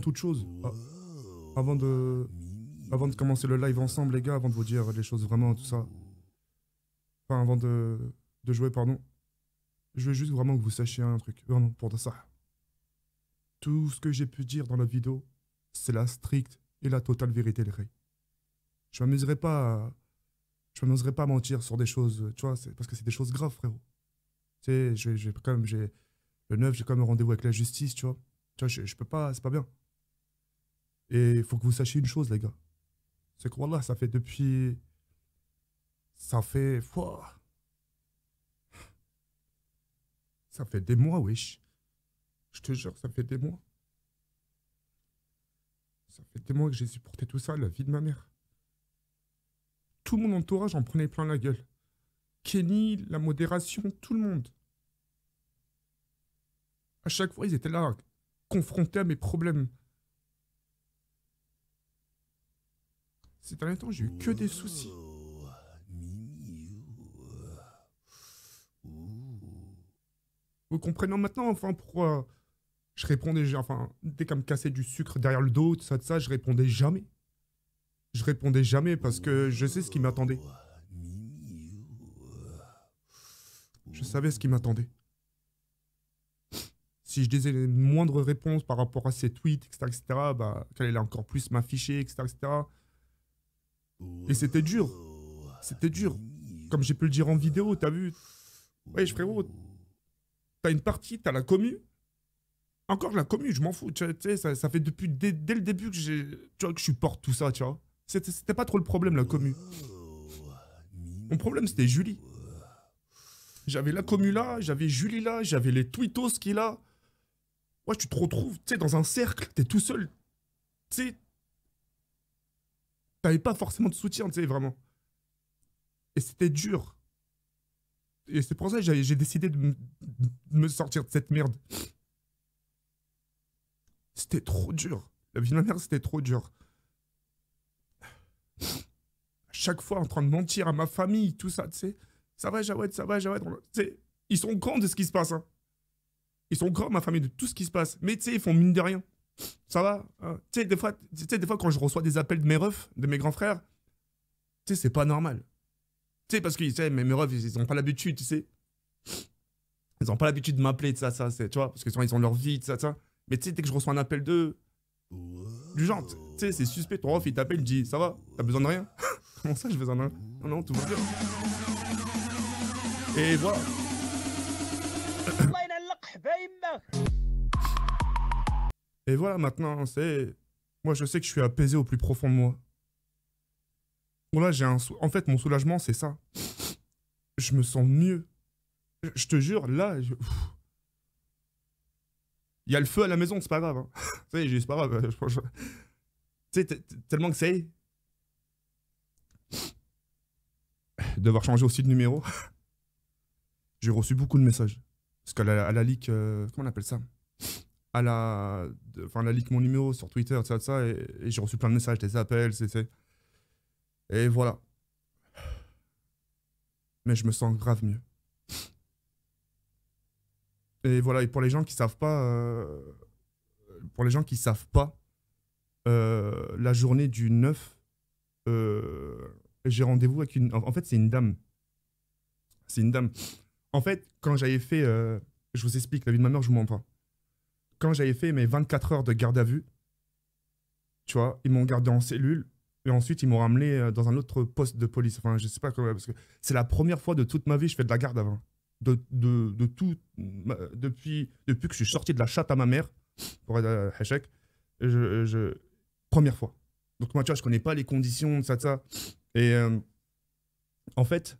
toute chose, avant de, avant de commencer le live ensemble, les gars, avant de vous dire les choses vraiment, tout ça, enfin, avant de jouer, pardon, je veux juste vraiment que vous sachiez un truc, vraiment, pour de ça. Tout ce que j'ai pu dire dans la vidéo, c'est la stricte et la totale vérité, les gars. Je m'amuserai pas je m'amuserai pas à mentir sur des choses, tu vois, parce que c'est des choses graves, frérot. Tu sais, quand même, le 9, j'ai quand même un rendez-vous avec la justice, tu vois. Tu vois, je peux pas, c'est pas bien. Et il faut que vous sachiez une chose, les gars. C'est que, wallah, Pouah, ça fait des mois, wesh. Je te jure, ça fait des mois. Ça fait des mois que j'ai supporté tout ça, la vie de ma mère. Tout mon entourage en prenait plein la gueule. Kenny, la modération, tout le monde. À chaque fois, ils étaient là, confrontés à mes problèmes. Ces derniers temps, j'ai eu que des soucis. Vous comprenez maintenant, enfin, pourquoi je répondais, enfin, dès qu'à me casser du sucre derrière le dos, tout ça, de ça, je répondais jamais. Je répondais jamais parce que je sais ce qui m'attendait. Je savais ce qui m'attendait. Si je disais les moindres réponses par rapport à ces tweets, etc., bah, qu'elle allait encore plus m'afficher, etc. Et c'était dur. C'était dur. Comme j'ai pu le dire en vidéo, t'as vu? Ouais, frérot, t'as une partie, t'as la commu. Encore la commu, je m'en fous. Tu sais, ça fait dès le début que tu vois, que je supporte tout ça, tu vois. C'était pas trop le problème, la commu. Mon problème, c'était Julie. J'avais la commu là, j'avais Julie là, j'avais les tweetos qui là. Ouais, tu te retrouves, tu sais, dans un cercle, t'es tout seul. Tu sais, t'avais pas forcément de soutien, tu sais, vraiment. Et c'était dur. Et c'est pour ça que j'ai décidé de me sortir de cette merde. C'était trop dur. La vie de ma mère, c'était trop dur. Chaque fois en train de mentir à ma famille, tout ça, tu sais. Ça va, Jawed, ça va, Jawed. Tu sais, ils sont grands de ce qui se passe, hein. Ils sont grands, ma famille, de tout ce qui se passe. Mais tu sais, ils font mine de rien. Ça va, hein. Tu sais, des fois, quand je reçois des appels de mes refs, de mes grands frères, tu sais, c'est pas normal. Tu sais, parce que tu sais, mes refs, ils ont pas l'habitude, tu sais. Ils ont pas l'habitude de m'appeler, tu vois, parce que souvent, ils ont leur vie, ça. Mais tu sais, dès que je reçois un appel d'eux, du genre, tu sais, c'est suspect, ton ref, il t'appelle, il dit, ça va, t'as besoin de rien? Comment ça, j'ai besoin de rien? Non, non, tout va bien. Et voilà. Et voilà, maintenant, moi, je sais que je suis apaisé au plus profond de moi. Bon, là, en fait, mon soulagement, c'est ça. Je me sens mieux. Je te jure, là, il y a le feu à la maison, c'est pas grave. Hein. Tu sais, c'est pas grave. Tu sais, tellement que ça y est. Devoir changer aussi de numéro. J'ai reçu beaucoup de messages. Parce qu'à la leak, comment on appelle ça? Enfin, la leak mon numéro sur Twitter, ça, et j'ai reçu plein de messages, des appels, et voilà. Mais je me sens grave mieux. Et voilà, et pour les gens qui savent pas, la journée du 9, j'ai rendez-vous avec une... En fait, c'est une dame. C'est une dame. En fait, quand j'avais fait... je vous explique, la vie de ma mère, je vous mens pas. Quand j'avais fait mes 24 heures de garde à vue, tu vois, ils m'ont gardé en cellule, et ensuite, ils m'ont ramené dans un autre poste de police. Enfin, je sais pas comment, parce que c'est la première fois de toute ma vie que je fais de la garde avant. De tout, depuis que je suis sorti de la chatte à ma mère, pour être à Hachek, première fois. Donc moi, tu vois, je connais pas les conditions, ça. Et en fait,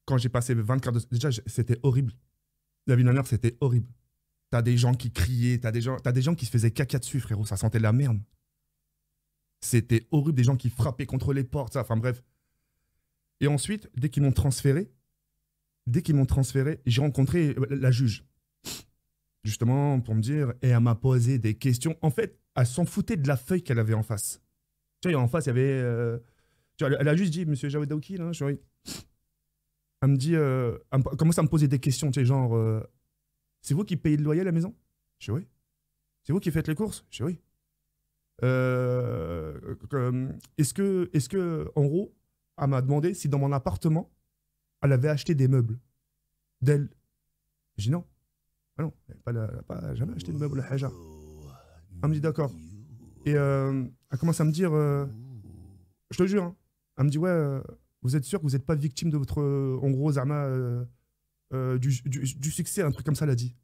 quand j'ai passé 24 heures, déjà, c'était horrible. La vie de ma mère, c'était horrible. T'as des gens qui criaient, t'as des gens qui se faisaient caca dessus, frérot, ça sentait la merde. C'était horrible, des gens qui frappaient contre les portes, ça, enfin bref. Et ensuite, dès qu'ils m'ont transféré, j'ai rencontré la juge. Justement, pour me dire, et elle m'a posé des questions. En fait, elle s'en foutait de la feuille qu'elle avait en face. Tu vois, en face, il y avait... tu vois, elle a juste dit, monsieur Jawed Daoki, là, elle me dit, elle commence à me poser des questions, tu sais, genre, c'est vous qui payez le loyer à la maison? Je dis oui. C'est vous qui faites les courses? Je dis oui. Est-ce que, en gros, elle m'a demandé si dans mon appartement, elle avait acheté des meubles d'elle. J'ai dit non. Ah non, elle n'a pas jamais acheté de meubles, Haja. Elle me dit d'accord. Et elle commence à me dire, je te jure, hein, elle me dit ouais, vous êtes sûr que vous n'êtes pas victime de votre, en gros, Zama, du succès, un truc comme ça, elle a dit.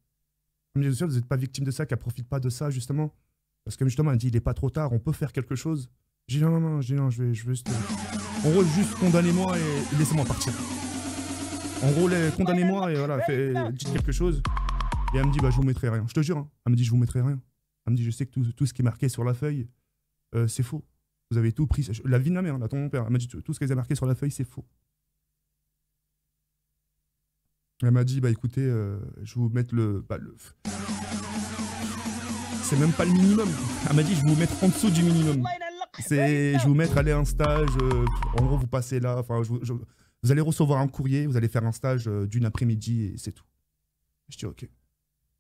Elle me dit, sûr, vous n'êtes pas victime de ça, qu'elle profite pas de ça, justement. Parce que justement, elle me dit, il est pas trop tard, on peut faire quelque chose. J'ai dit non, non, non, j'ai dit non, je vais juste. En gros, juste condamnez-moi et laissez-moi partir. En gros, condamnez-moi et voilà, dites quelque chose. Et elle me dit, bah, je vous mettrai rien. Je te jure, hein. Elle me dit, je vous mettrai rien. Elle me dit, je sais que tout ce qui est marqué sur la feuille, c'est faux. Vous avez tout pris. La vie de ma mère, la ton père. Elle m'a dit, tout ce qu'elle a marqué sur la feuille, c'est faux. Elle m'a dit, bah écoutez, je vais vous mettre c'est même pas le minimum. Elle m'a dit, je vais vous mettre en dessous du minimum. Je vais vous mettre, aller à un stage. En gros, vous passez là. Enfin, vous allez recevoir un courrier, vous allez faire un stage d'une après-midi et c'est tout. Je dis, ok.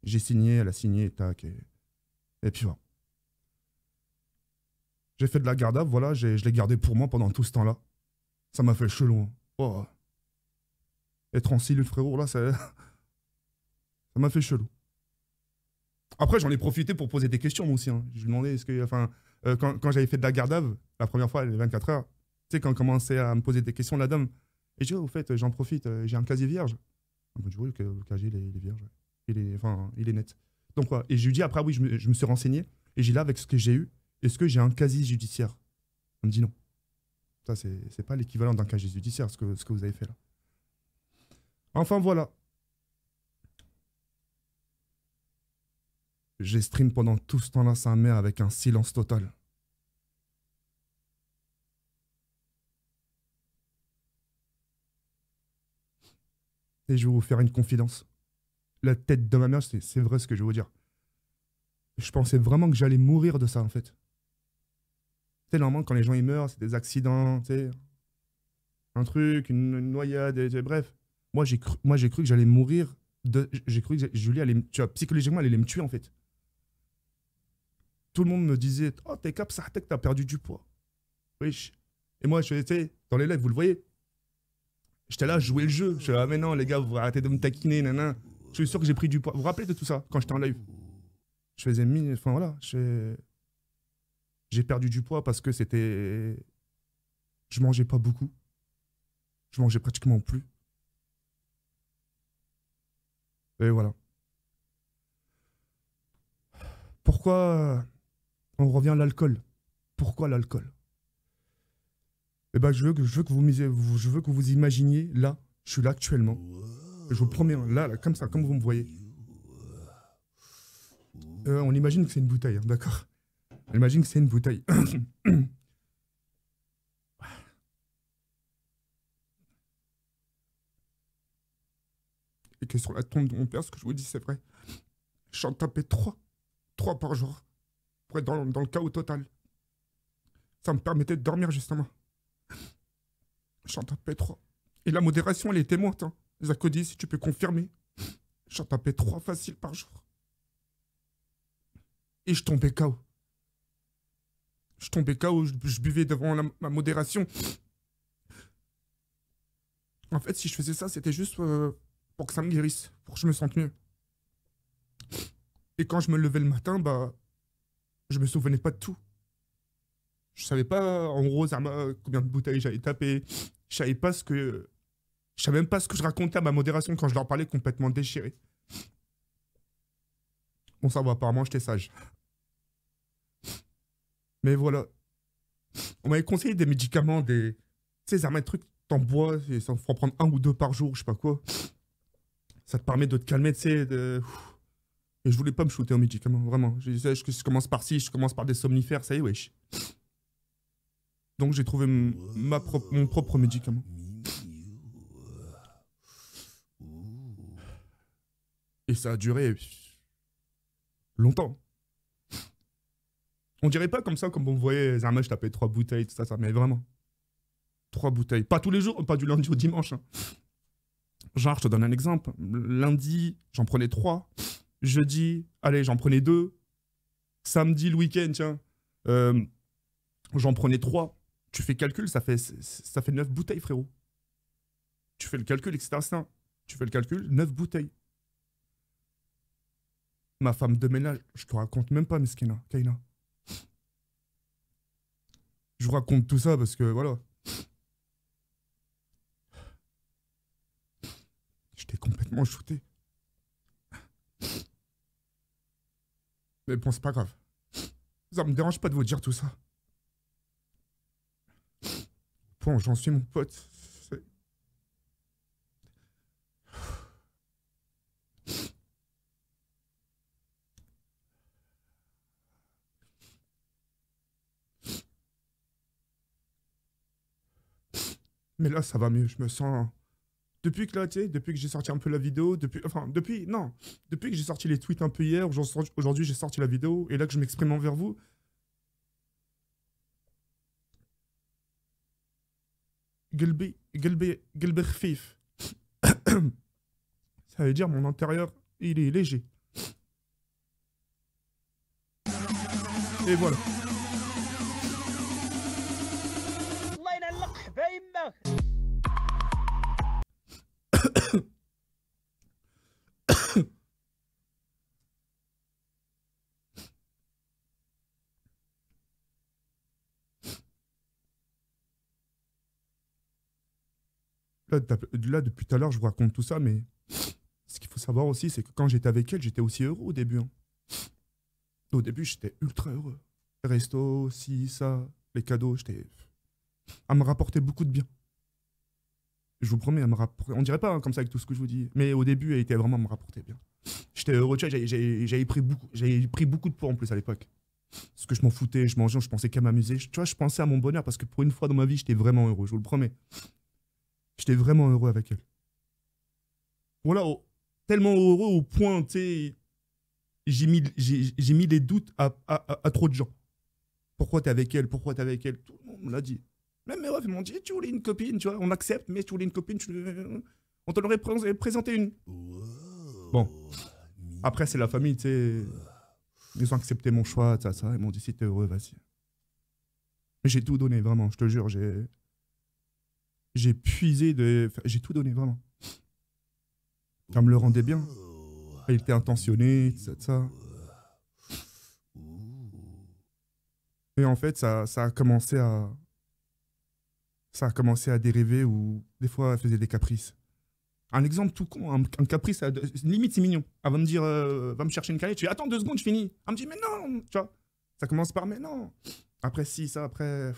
J'ai signé, elle a signé, tac. Et puis voilà. J'ai fait de la garde à vue, voilà, je l'ai gardé pour moi pendant tout ce temps-là. Ça m'a fait chelou. Hein. Oh. Être en cellule, frérot, là, ça m'a fait chelou. Après, j'en ai profité pour poser des questions, moi aussi. Hein. Je lui demandais, est-ce que, enfin, quand j'avais fait de la garde à vue, la première fois, les 24 heures, tu sais, quand on commençait à me poser des questions, la dame, et je dis, oh, au fait, j'en profite, j'ai un casier vierge. Elle me dit, oui, le casier, il est vierge. Il est net. Donc, quoi. Et je lui dis, après, oui, je me suis renseigné, et j'ai là, avec ce que j'ai eu, est-ce que j'ai un casier judiciaire? Elle me dit non. Ça, c'est pas l'équivalent d'un casier judiciaire, ce que vous avez fait là. Enfin, voilà. J'ai stream pendant tout ce temps-là sa mère avec un silence total. Et je vais vous faire une confidence. La tête de ma mère, c'est vrai ce que je vais vous dire. Je pensais vraiment que j'allais mourir de ça, en fait. Tu sais, normalement, quand les gens ils meurent, c'est des accidents, tu sais. Un truc, une noyade, bref. Moi, j'ai cru que j'allais mourir. J'ai cru que Julie allait, tu vois, psychologiquement, elle allait me tuer, en fait. Tout le monde me disait, oh, t'es cap, ça, t'as perdu du poids. Oui. Et moi, je sais, dans les lives, vous le voyez. J'étais là, je jouais le jeu. Je suis là, ah, mais non, les gars, vous arrêtez de me taquiner, nanana. Je suis sûr que j'ai pris du poids. Vous vous rappelez de tout ça, quand j'étais en live? Je faisais mine, enfin voilà, j'ai perdu du poids parce que c'était. Je mangeais pas beaucoup. Je mangeais pratiquement plus. Et voilà. Pourquoi on revient à l'alcool? Pourquoi l'alcool? Eh ben, je veux que vous imaginiez, là, je suis là actuellement. Je vous promets, là, comme ça, comme vous me voyez. On imagine que c'est une bouteille, hein, d'accord? On imagine que c'est une bouteille. Et que sur la tombe de mon père, ce que je vous dis, c'est vrai. J'en tapais 3 par jour. Pour être dans le chaos total. Ça me permettait de dormir, justement. J'en tapais 3. Et la modération, elle était montante. Hein. Zakodi, si tu peux confirmer. J'en tapais 3 faciles par jour. Et je tombais KO. Je tombais KO, je buvais devant ma modération. En fait, si je faisais ça, c'était juste pour que ça me guérisse, pour que je me sente mieux. Et quand je me levais le matin, bah, je me souvenais pas de tout. Je savais pas, en gros, combien de bouteilles j'avais tapé. Je savais pas ce que... Je savais même pas ce que je racontais à ma modération quand je leur parlais complètement déchiré. Bon, ça va, apparemment, j'étais sage. Mais voilà. On m'avait conseillé des médicaments, des... Tu sais, ça trucs, t'en bois, il faut en prendre 1 ou 2 par jour, je sais pas quoi. Ça te permet de te calmer, tu sais, Et je voulais pas me shooter en médicaments, vraiment. Je disais, je commence par ci, je commence par des somnifères, ça y est, wesh. Donc j'ai trouvé mon propre médicament. Et ça a duré longtemps. On dirait pas comme ça, comme on voyait Zama, je tapais 3 bouteilles, tout ça, mais vraiment. 3 bouteilles. Pas tous les jours, pas du lundi au dimanche. Hein. Genre, je te donne un exemple. Lundi, j'en prenais 3. Jeudi, allez, j'en prenais 2. Samedi, le week-end, tiens. Euh, J'en prenais 3. Tu fais calcul, ça fait 9 bouteilles, frérot. Tu fais le calcul, etc. Tu fais le calcul, 9 bouteilles. Ma femme de ménage, je te raconte même pas, Miskina, Kaina. Je vous raconte tout ça parce que, voilà. J'étais complètement shooté. Mais bon, c'est pas grave. Ça me dérange pas de vous dire tout ça. Bon, j'en suis mon pote. Mais là, ça va mieux. Je me sens. Depuis que là, tu sais, depuis que j'ai sorti un peu la vidéo, non, depuis que j'ai sorti les tweets un peu hier, aujourd'hui j'ai sorti la vidéo, et là que je m'exprime envers vous, قلبي خفيف. Ça veut dire mon intérieur, il est léger. Et voilà. Là, depuis tout à l'heure, je vous raconte tout ça, mais ce qu'il faut savoir aussi, c'est que quand j'étais avec elle, j'étais aussi heureux au début. Hein. Au début, j'étais ultra heureux. Les restos, ci, ça, les cadeaux, j'étais. Elle me rapportait beaucoup de bien. Je vous promets, elle me rapportait. On dirait pas hein, comme ça avec tout ce que je vous dis, mais au début, elle était vraiment à me rapporter bien. J'étais heureux, tu vois, j'avais pris beaucoup de poids en plus à l'époque. Parce que je m'en foutais, je mangeais, je pensais qu'à m'amuser. Tu vois, je pensais à mon bonheur parce que pour une fois dans ma vie, j'étais vraiment heureux, je vous le promets. J'étais vraiment heureux avec elle. Voilà, tellement heureux au point, tu sais, j'ai mis les doutes à trop de gens. Pourquoi t'es avec elle? Pourquoi t'es avec elle? Tout le monde me l'a dit. Même mes refs m'ont dit, tu voulais une copine, tu vois, on accepte, mais tu voulais une copine, on te l'aurait présenté une. Bon, après c'est la famille, tu sais, ils ont accepté mon choix, ça, ils m'ont dit, si t'es heureux, vas-y. Mais j'ai tout donné, vraiment, je te jure, j'ai puisé j'ai tout donné, vraiment. Ça me le rendait bien. Il était intentionné, ça. Et en fait, ça a commencé à dériver où des fois, elle faisait des caprices. Un exemple tout con, un caprice, limite c'est mignon. Elle va me dire, va me chercher une canette, je dis, attends 2 secondes, je finis. Elle me dit, mais non, tu vois. Ça commence par, mais non. Après, si, ça, après.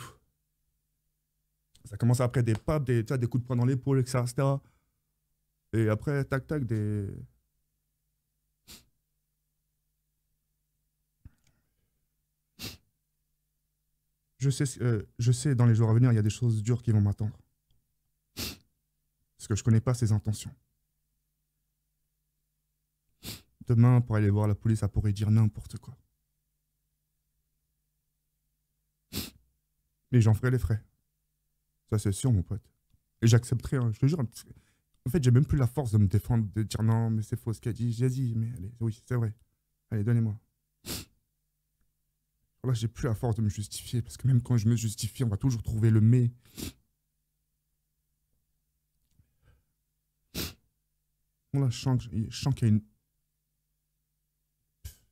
Ça commence après des papes, des coups de poing dans l'épaule, etc. Et après, tac, tac, des. Je sais, dans les jours à venir, il y a des choses dures qui vont m'attendre. Parce que je connais pas ses intentions. Demain, pour aller voir la police, ça pourrait dire n'importe quoi. Mais j'en ferai les frais. Ça, c'est sûr, mon pote. Et j'accepterai, hein, je te jure. En fait, j'ai même plus la force de me défendre, de dire non, mais c'est faux ce qu'elle dit. J'ai dit, mais allez, oui, c'est vrai. Allez, donnez-moi. Là, j'ai plus la force de me justifier, parce que même quand je me justifie, on va toujours trouver le mais. Bon, là, je sens qu'il y a une.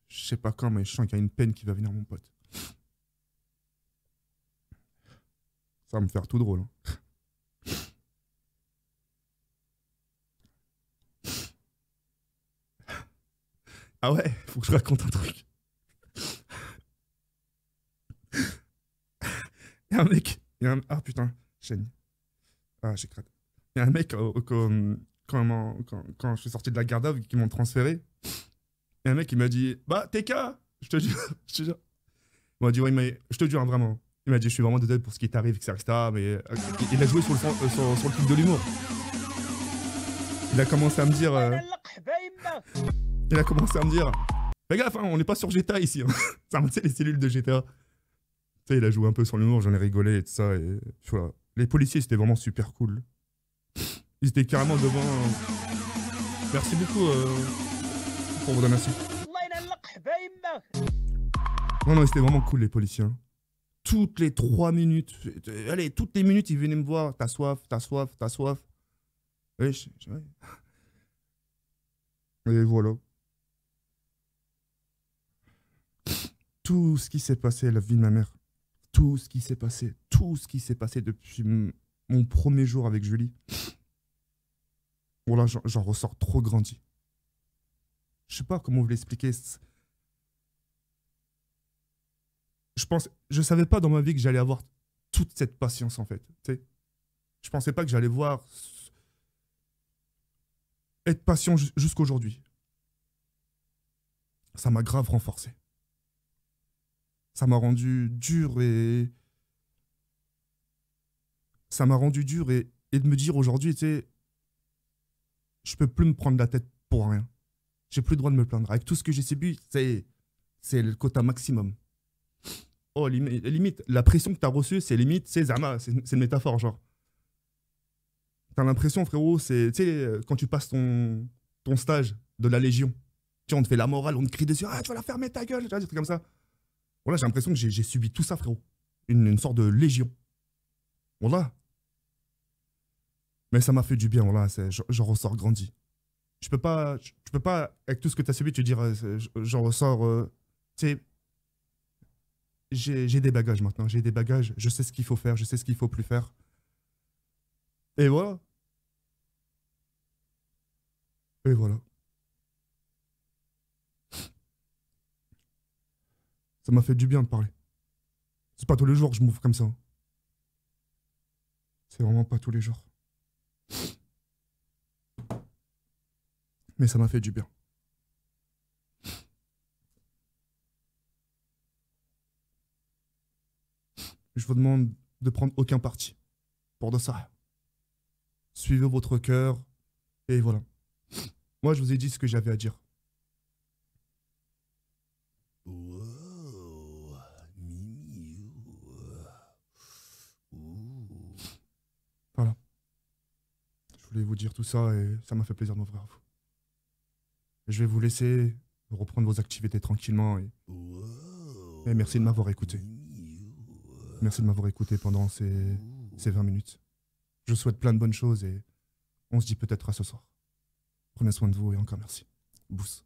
Je sais pas quand, mais je sens qu'il y a une peine qui va venir, mon pote. Ça va me faire tout drôle. Hein. Ah ouais, faut que je raconte un truc. Il y a un mec. Ah putain, chaîne. Ah, j'écrase. Il y a un mec, quand je suis sorti de la garde à vue, qui m'ont transféré. Il y a un mec qui m'a dit, bah, TK, je te jure, je te jure. Il m'a dit, ouais, mais je te jure, hein, vraiment. Il m'a dit, je suis vraiment désolé pour ce qui t'arrive, etc. Mais il a joué sur le truc de l'humour. Il a commencé à me dire. Il a commencé à me dire. Fais gaffe, hein, on n'est pas sur GTA ici. Hein. Ça me les cellules de GTA. Tu sais, il a joué un peu sur l'humour, j'en ai rigolé et tout ça. Et, tu vois, les policiers, c'était vraiment super cool. Ils étaient carrément devant. Merci beaucoup pour vos donations. Non, non, c'était vraiment cool, les policiers. Hein. toutes les 3 minutes, allez, toutes les minutes, il venait me voir. T'as soif, t'as soif, t'as soif. Ouais, ouais. Et voilà. Tout ce qui s'est passé, la vie de ma mère. Tout ce qui s'est passé. Tout ce qui s'est passé depuis mon premier jour avec Julie. Voilà, j'en ressors trop grandi. Je sais pas comment vous l'expliquer. Je savais pas dans ma vie que j'allais avoir toute cette patience en fait. Tu sais. Je pensais pas que j'allais voir être patient jusqu'aujourd'hui. Ça m'a grave renforcé. Ça m'a rendu dur et ça m'a rendu dur et de me dire aujourd'hui, tu sais, je peux plus me prendre la tête pour rien. J'ai plus le droit de me plaindre. Avec tout ce que j'ai subi, c'est le quota maximum. Oh, limite, la pression que t'as reçue, c'est limite, c'est Zama, c'est une métaphore, genre. T'as l'impression, frérot, c'est, tu sais, quand tu passes ton stage de la Légion, tu sais, on te fait la morale, on te crie dessus, ah, tu vas la fermer ta gueule, tu vois, des trucs comme ça. Voilà, j'ai l'impression que j'ai subi tout ça, frérot. Une sorte de Légion. Voilà. Mais ça m'a fait du bien, voilà, j'en ressors grandi. Tu peux pas, avec tout ce que t'as subi, te dire, j'en ressors, tu sais, j'ai des bagages maintenant, j'ai des bagages, je sais ce qu'il faut faire, je sais ce qu'il faut plus faire. Et voilà. Et voilà. Ça m'a fait du bien de parler. C'est pas tous les jours que je m'ouvre comme ça. Hein. C'est vraiment pas tous les jours. Mais ça m'a fait du bien. Je vous demande de prendre aucun parti pour de ça. Suivez votre cœur et voilà. Moi, je vous ai dit ce que j'avais à dire. Wow, Mimi. Ouh. Voilà. Je voulais vous dire tout ça et ça m'a fait plaisir de m'ouvrir à vous. Je vais vous laisser reprendre vos activités tranquillement et merci de m'avoir écouté. Merci de m'avoir écouté pendant ces 20 minutes. Je vous souhaite plein de bonnes choses et on se dit peut-être à ce soir. Prenez soin de vous et encore merci. Bousse.